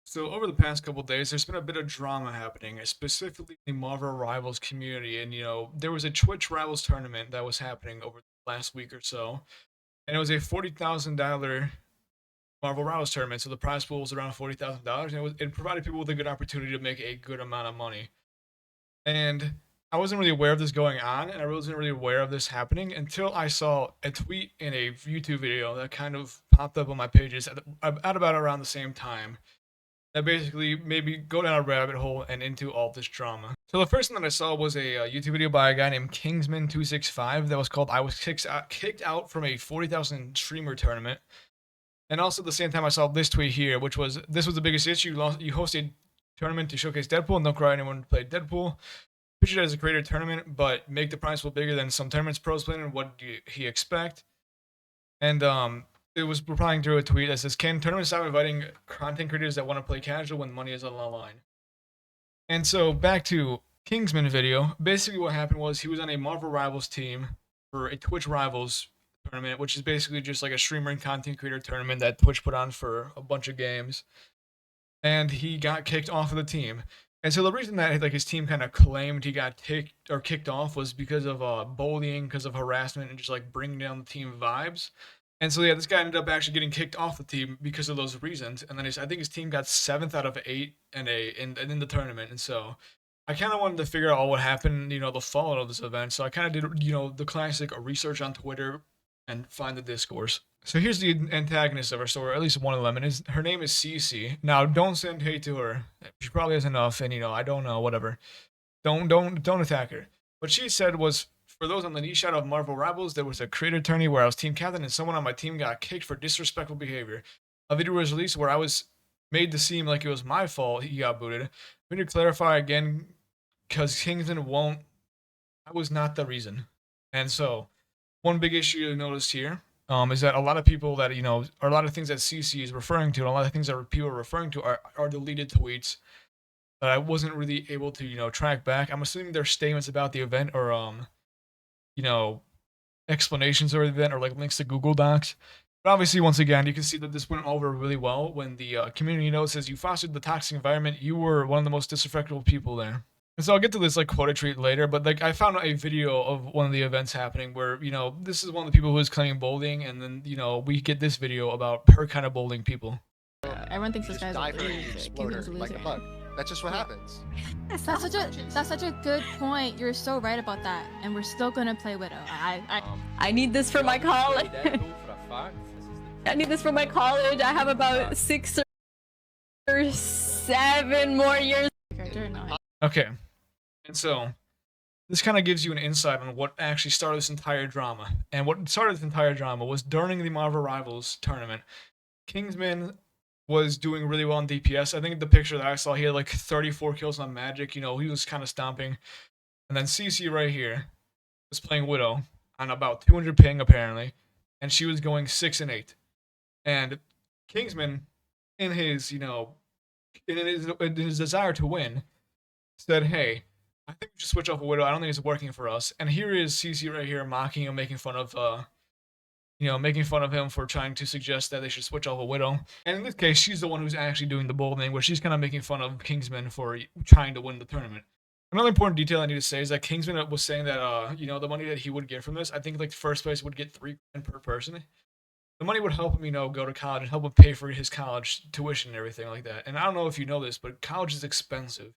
So over the past couple days, there's been a bit of drama happening, specifically in the Marvel Rivals community. And there was a Twitch Rivals tournament that was happening over the last week or so, and it was a $40,000 Marvel Rivals tournament. So the prize pool was around $40,000, and it provided people with a good opportunity to make a good amount of money. And I wasn't really aware of this going on, and I wasn't really aware of this happening until I saw a tweet in a YouTube video that kind of popped up on my pages at about around the same time that basically made me go down a rabbit hole and into all this drama. So the first thing that I saw was a YouTube video by a guy named Kingsman265 that was called "I was kicked out from a 40,000 streamer tournament." And also at the same time, I saw this tweet here, which was this was the biggest issue. You hosted tournament to showcase Deadpool. And don't cry anyone played Deadpool. Picture it as a creator tournament, but make the prize pool bigger than some tournaments pros playing. And what do he expect? And it was replying to a tweet that says, "Can tournaments stop inviting content creators that want to play casual when money is on the line?" And so back to Kingsman video. Basically, what happened was he was on a Marvel Rivals team for a Twitch Rivals tournament, which is basically just like a streamer and content creator tournament that Twitch put on for a bunch of games. And he got kicked off of the team. And so the reason that like his team kind of claimed he got kicked off was because of bullying, because of harassment, and just like bringing down the team vibes. And so yeah, this guy ended up actually getting kicked off the team because of those reasons. And then I think his team got 7th out of 8 in the tournament. And so I kind of wanted to figure out what happened, the fallout of this event. So I kind of did, the classic research on Twitter and find the discourse. So here's the antagonist of our story, or at least one of them, and her name is Cece. Now, don't send hate to her. She probably has enough, and I don't know, whatever. Don't attack her. What she said was, for those on the niche out of Marvel Rivals, there was a creator tourney where I was team captain, and someone on my team got kicked for disrespectful behavior. A video was released where I was made to seem like it was my fault he got booted. We need to clarify again, because Kingsman won't. I was not the reason. And so, one big issue you noticed here is that a lot of people that, or a lot of things that CC is referring to, and a lot of things that people are referring to are deleted tweets that I wasn't really able to, track back. I'm assuming they're statements about the event or, explanations of the event or like links to Google Docs. But obviously, once again, you can see that this went over really well when the community note says you fostered the toxic environment. You were one of the most disrespectful people there. And so I'll get to this like quota treat later, but like I found a video of one of the events happening where, this is one of the people who is claiming bullying, and then, we get this video about her kind of bullying people. Everyone thinks this guy's a loser. Like a bug. That's just what happens. That's such a good point. You're so right about that. And we're still gonna play Widow. I need this for my college. I need this for my college. I have about 6 or 7 more years. Okay. And so, this kind of gives you an insight on what actually started this entire drama. And what started this entire drama was during the Marvel Rivals tournament. Kingsman was doing really well on DPS. I think the picture that I saw, he had like 34 kills on Magic. He was kind of stomping. And then CC right here was playing Widow on about 200 ping apparently. And she was going 6 and 8. And Kingsman, in his, in his desire to win, said, "Hey, I think we should switch off a Widow. I don't think it's working for us." And here is CC right here mocking him, making fun of him for trying to suggest that they should switch off a Widow. And in this case, she's the one who's actually doing the bullying, where she's kind of making fun of Kingsman for trying to win the tournament. Another important detail I need to say is that Kingsman was saying that, the money that he would get from this, I think like first place would get $3,000 per person. The money would help him, go to college and help him pay for his college tuition and everything like that. And I don't know if you know this, but college is expensive.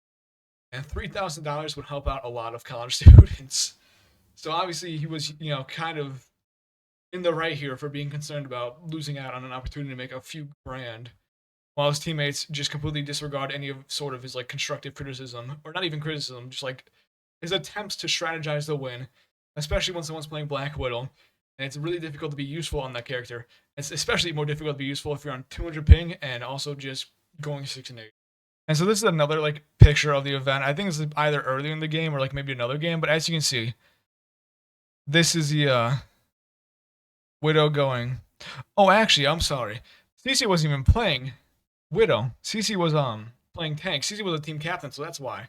And $3,000 would help out a lot of college students. So obviously he was, kind of in the right here for being concerned about losing out on an opportunity to make a few grand, while his teammates just completely disregard any of sort of his like constructive criticism, or not even criticism, just like his attempts to strategize the win, especially when someone's playing Black Widow. And it's really difficult to be useful on that character. It's especially more difficult to be useful if you're on 200 ping and also just going 6 and 8. And so this is another like picture of the event. I think it's either earlier in the game or like maybe another game. But as you can see, this is the Widow going. Oh, actually, I'm sorry. CC wasn't even playing Widow. CC was playing tank. CC was a team captain, so that's why.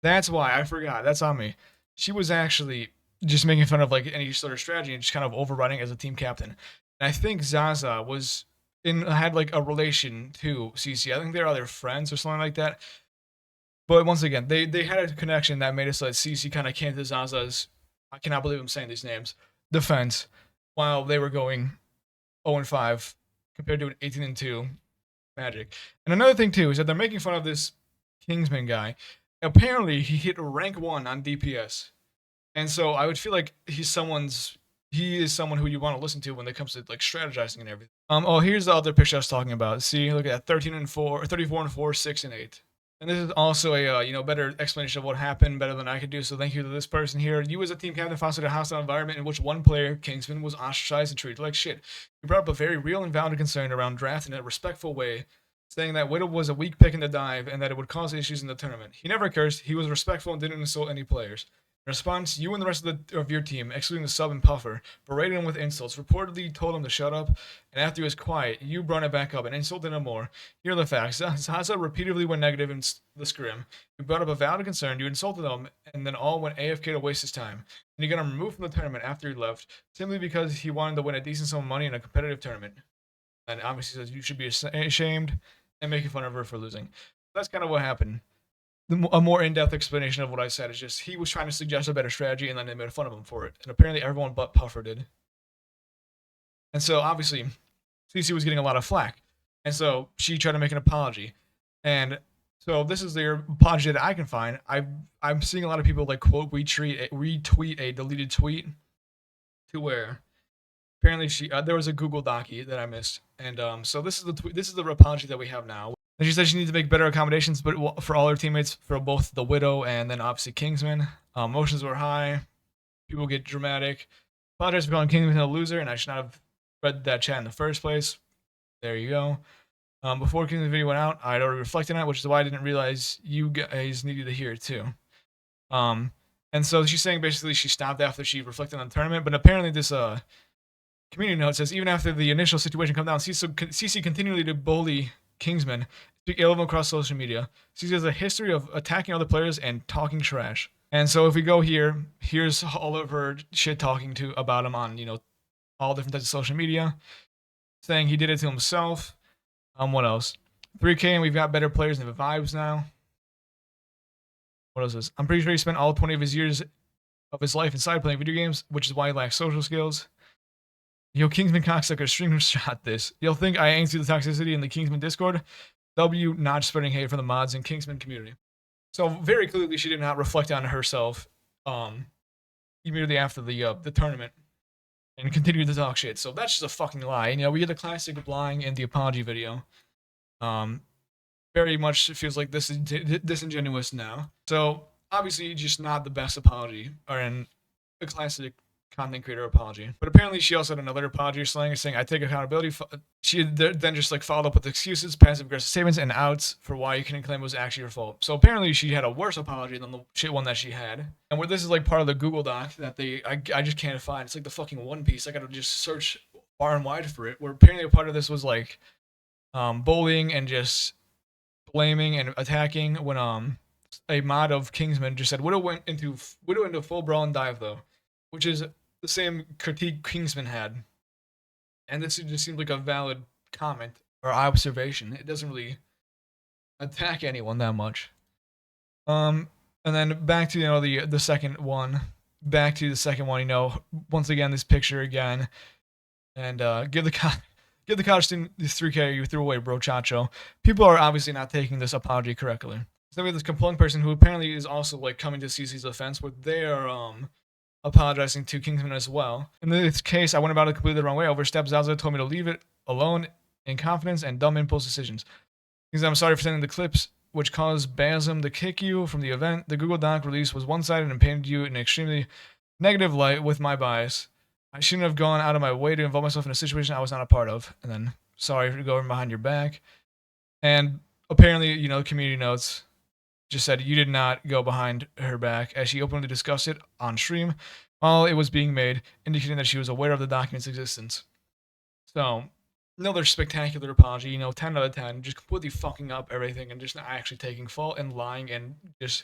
That's why I forgot. That's on me. She was actually just making fun of like any sort of strategy and just kind of overrunning as a team captain. And I think Zaza was had like a relation to CC. I think they're other friends or something like that. But once again, they had a connection that made it so that CC kind of came to Zaza's. I cannot believe I'm saying these names. Defense, while they were going 0-5 compared to an 18-2 Magic. And another thing too is that they're making fun of this Kingsman guy. Apparently, he hit rank 1 on DPS, and so I would feel like he is someone who you want to listen to when it comes to like strategizing and everything. Oh, here's the other picture I was talking about. See, look at that, 13-4, 34-4, 6-8. And this is also a better explanation of what happened, better than I could do. So thank you to this person here. You as a team captain fostered a hostile environment in which one player, Kingsman, was ostracized and treated like shit. You brought up a very real and valid concern around draft in a respectful way, saying that Widow was a weak pick in the dive and that it would cause issues in the tournament. He never cursed. He was respectful and didn't insult any players. In response, you and the rest of your team, excluding the sub and Puffer, berated him with insults, reportedly told him to shut up, and after he was quiet, you brought it back up and insulted him more. Here are the facts. Zaza repeatedly went negative in the scrim. You brought up a valid concern, you insulted him, and then all went AFK to waste his time. And you got him removed from the tournament after he left, simply because he wanted to win a decent sum of money in a competitive tournament. And obviously says you should be ashamed and making fun of her for losing. That's kind of what happened. A more in-depth explanation of what I said is just he was trying to suggest a better strategy, and then they made fun of him for it. And apparently everyone but Puffer did. And so obviously, CC was getting a lot of flack, and so she tried to make an apology. And so this is the apology that I can find. I'm seeing a lot of people like quote retweet a deleted tweet to where apparently there was a Google Docie that I missed, and so this is the apology that we have now. And she said she needs to make better accommodations, but for all her teammates, for both the Widow and then obviously Kingsman. Emotions were high. People get dramatic. Apologize for calling Kingsman a loser, and I should not have read that chat in the first place. There you go. Before Kingsman's video went out, I'd already reflected on it, which is why I didn't realize you guys needed to hear it too. And so she's saying basically she stopped after she reflected on the tournament, but apparently this community note says even after the initial situation calmed down, CC continually to bully Kingsman, speak ill of him across social media. CC has a history of attacking other players and talking trash. And so if we go here, here's all of her shit talking about him on all different types of social media, saying he did it to himself. What else? 3K and we've got better players and the vibes now. What else is? I'm pretty sure he spent all 20 of his years of his life inside playing video games, which is why he lacks social skills. Yo, Kingsman cocksucker, screenshot this. You'll think I ain't through the toxicity in the Kingsman Discord. W, not spreading hate from the mods and Kingsman community. So very clearly, she did not reflect on herself immediately after the tournament and continued to talk shit. So that's just a fucking lie. And, we get the classic lying in the apology video. Very much feels like this is disingenuous now. So obviously, just not the best apology or in a classic content creator apology. But apparently she also had another apology saying I take accountability. She then just like followed up with excuses, passive aggressive statements, and outs for why you couldn't claim it was actually your fault. So apparently she had a worse apology than the shit one that she had. And where this is like part of the Google Doc that I just can't find. It's like the fucking One Piece. I gotta just search far and wide for it. Where apparently a part of this was like bullying and just blaming and attacking when a mod of Kingsman just said Widow went into full brawl and dive though, which is the same critique Kingsman had. And this just seems like a valid comment or observation. It doesn't really attack anyone that much. And then back to the second one. Back to the second one, once again this picture again. And give the college student this 3K you threw away, bro Chacho. People are obviously not taking this apology correctly. So we have this compelling person who apparently is also like coming to CC's defense, where they are apologizing to Kingsman as well. In this case, I went about it completely the wrong way. I overstepped. Zaza told me to leave it alone in confidence and dumb impulse decisions. I'm sorry for sending the clips which caused Basm to kick you from the event. The Google Doc release was one-sided and painted you in an extremely negative light with my bias. I shouldn't have gone out of my way to involve myself in a situation I was not a part of. And then, sorry for going behind your back. And apparently, community notes just said you did not go behind her back, as she openly discussed it on stream while it was being made, indicating that she was aware of the document's existence. So, another spectacular apology, 10 out of 10, just completely fucking up everything and just not actually taking fault and lying and just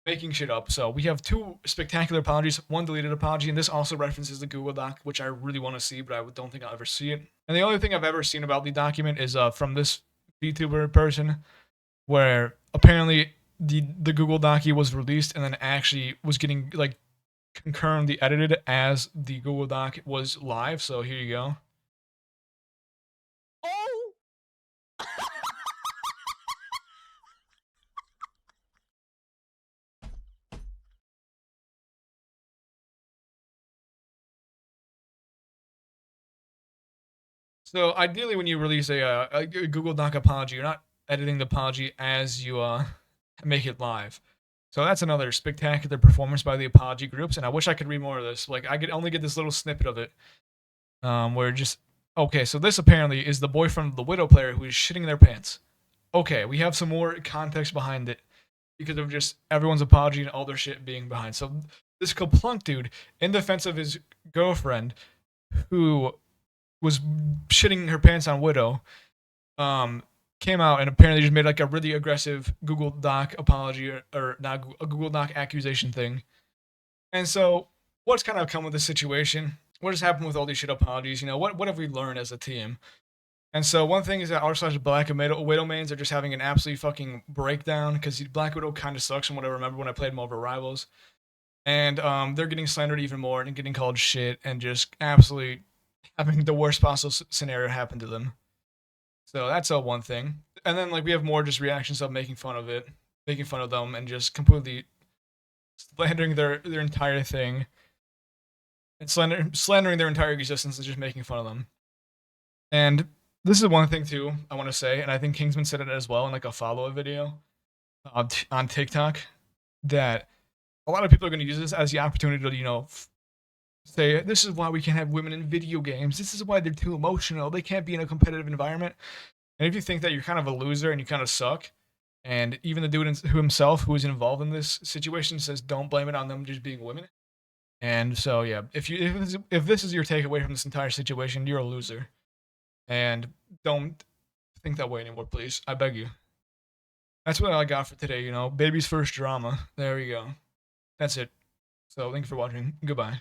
making shit up. So we have 2 spectacular apologies, 1 deleted apology, and this also references the Google Doc, which I really want to see, but I don't think I'll ever see it. And the only thing I've ever seen about the document is from this VTuber person, where apparently the Google Doc was released and then actually was getting like concurrently edited as the Google Doc was live. So here you go. Oh! So ideally, when you release a Google Doc apology, you're not editing the apology as you make it live. So that's another spectacular performance by the apology groups, and I wish I could read more of this. Like I could only get this little snippet of it, where just okay. So this apparently is the boyfriend of the widow player who is shitting their pants. Okay, we have some more context behind it because of just everyone's apology and all their shit being behind. So this Kaplunk dude, in defense of his girlfriend, who was shitting her pants on Widow, came out and apparently just made like a really aggressive Google Doc apology or not a Google Doc accusation thing. And so, what's kind of come with the situation? What has happened with all these shit apologies? You know, what have we learned as a team? And so one thing is that r/slash Black and Widow mains are just having an absolute fucking breakdown because Black Widow kind of sucks from what I remember when I played Marvel Rivals. And they're getting slandered even more and getting called shit and just absolutely having the worst possible scenario happen to them. So that's one thing. And then like we have more just reactions of making fun of it, making fun of them, and just completely slandering their entire thing, and slandering their entire existence and just making fun of them. And this is one thing too I want to say, and I think Kingsman said it as well in like a follow-up video on TikTok, that a lot of people are going to use this as the opportunity to say this is why we can't have women in video games. This is why they're too emotional. They can't be in a competitive environment. And if you think that you're kind of a loser and you kind of suck, and even the dude who himself who is involved in this situation says don't blame it on them just being women. And so yeah, if this is your takeaway from this entire situation, you're a loser. And don't think that way anymore, please. I beg you. That's what I got for today, baby's first drama. There we go. That's it. So thank you for watching. Goodbye.